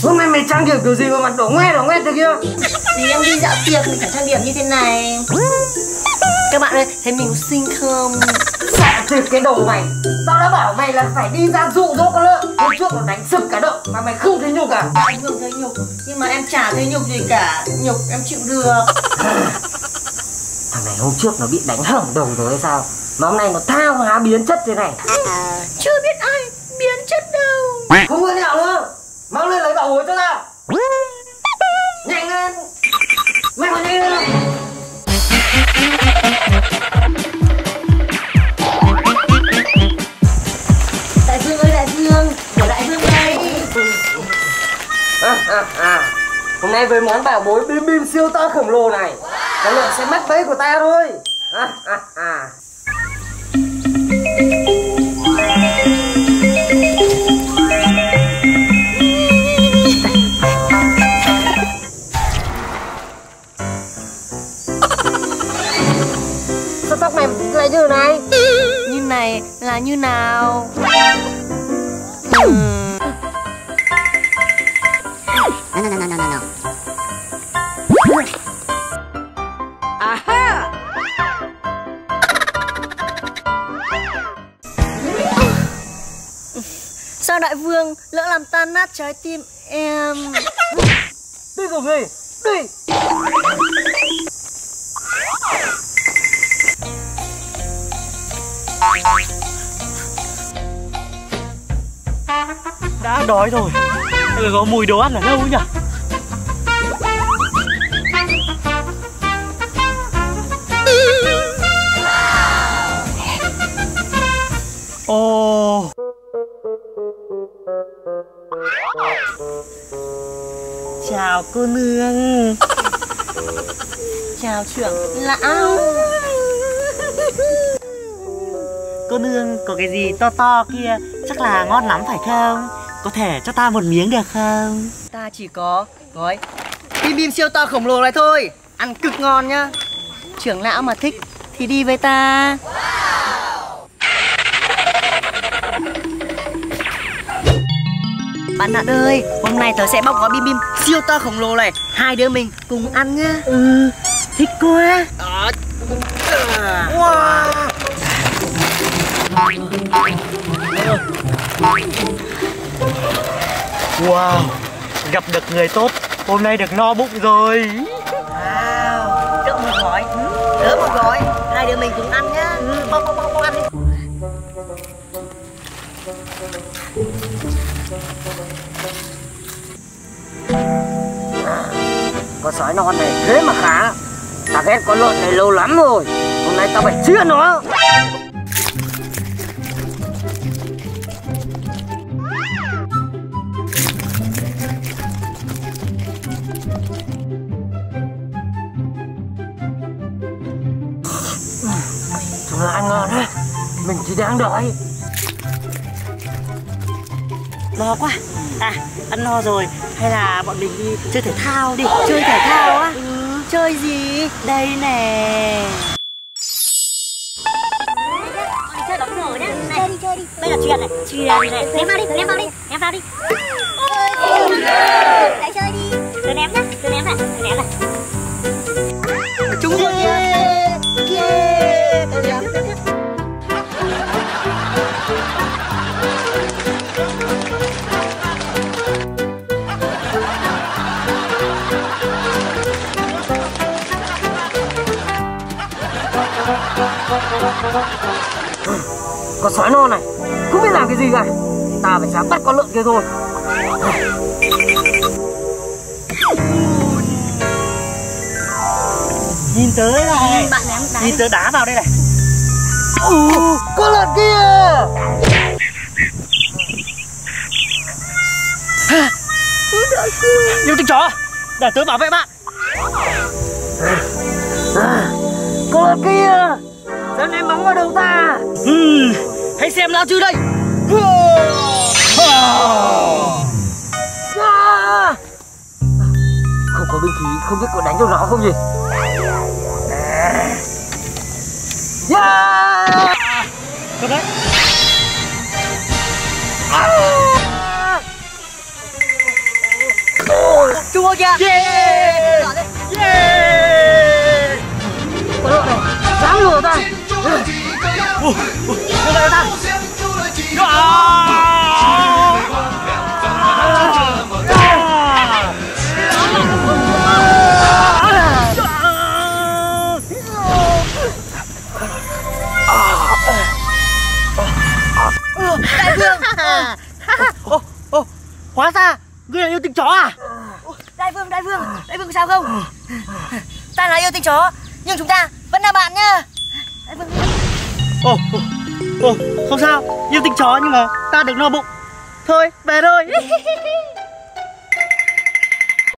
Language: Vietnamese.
Hôm nay mày trang điểm kiểu gì mà mặt đỏ ngoe thế kia? Thì em đi dạo tiệc mình phải trang điểm như thế này. Các bạn ơi, thấy mình có xinh không? Sợ thiệt cái đầu mày. Tao đã bảo mày là phải đi ra dụ dỗ con lợn. Hôm trước nó đánh sực cả động mà mày không thấy nhục à? Anh Hương thấy nhục, nhưng mà em chả thấy nhục gì cả. Nhục em chịu được. Thằng này hôm trước nó bị đánh hỏng đầu rồi hay sao? Mà hôm nay nó thao hóa biến chất thế này. Chưa biết ai biến chất đâu. Không có nhạo nữa. Mang lên lấy bảo hối cho tao. Nhanh lên. Mày còn nhanh lên không? Đại Dương ơi, Đại Dương, của Đại Dương đây. Hôm nay với món bảo bối bim bim siêu to khổng lồ này, con lợn sẽ mắc bẫy của ta thôi. Sao tóc mày lại như này? Như này là như nào? No. Aha! Sao đại vương lỡ làm tan nát trái tim em? Đi rồi gì? Đi! Đã đói rồi. Có mùi đồ ăn ở đâu nhỉ? Ồ. Chào cô nương. Chào trưởng lão. Cô nương có cái gì to to kia chắc là ngon lắm phải không? Có thể cho ta một miếng được không? Ta chỉ có gói bim bim siêu to khổng lồ này thôi. Ăn cực ngon nhá. Trưởng lão mà thích thì đi với ta. Bạn Nạn ơi, hôm nay tớ sẽ bóc gói bim bim siêu to khổng lồ này. Hai đứa mình cùng ăn nhá. Thích quá. Wow. Wow, gặp được người tốt, hôm nay được no bụng rồi. Wow, đỡ một gói, đỡ một gói, hai đứa mình cùng ăn nhá. Bóc ăn đi. Con sói non này thế mà khá. Ta ghét con lợn này lâu lắm rồi. Hôm nay tao phải chia nó. Chúng là ăn ngon đấy. Mình chỉ đang đợi. No quá. À, ăn no rồi. Hay là bọn mình đi chơi thể thao đi. Chơi thể thao á? Chơi gì? Đây nè. Chơi bóng rổ nhá. Chơi đi. Đây là chuyền này. Chuyền này. Ném vào đi. Lại chơi đi. Cứ ném nhá. Cứ ném này. Trúng rồi kìa. Tôi ném. Con sói non này không biết làm cái gì cả. Ta phải dám bắt con lợn kia thôi. Nhìn tới này. Bạn ném đá. Nhìn tớ đá vào đây này. Con lợn kia. Yêu tinh chó. Để tớ bảo vệ bạn. Con lợn kia dám ném bóng vào đầu ta. Hãy xem lão chư đây. Không có binh khí, không biết có đánh được nó không nhỉ? Được đấy. kìa. Yeah. Giỏi đấy. Yeah. Có độ này, dám lừa ta. Đưa lại ta. Đại vương. Hóa ra ngươi là yêu tinh chó à? Đại vương sao không? Ta là yêu tinh chó, nhưng chúng ta vẫn là bạn nhá. Đại vương. Không sao, yêu tinh chó nhưng mà ta được no bụng. Thôi, về thôi.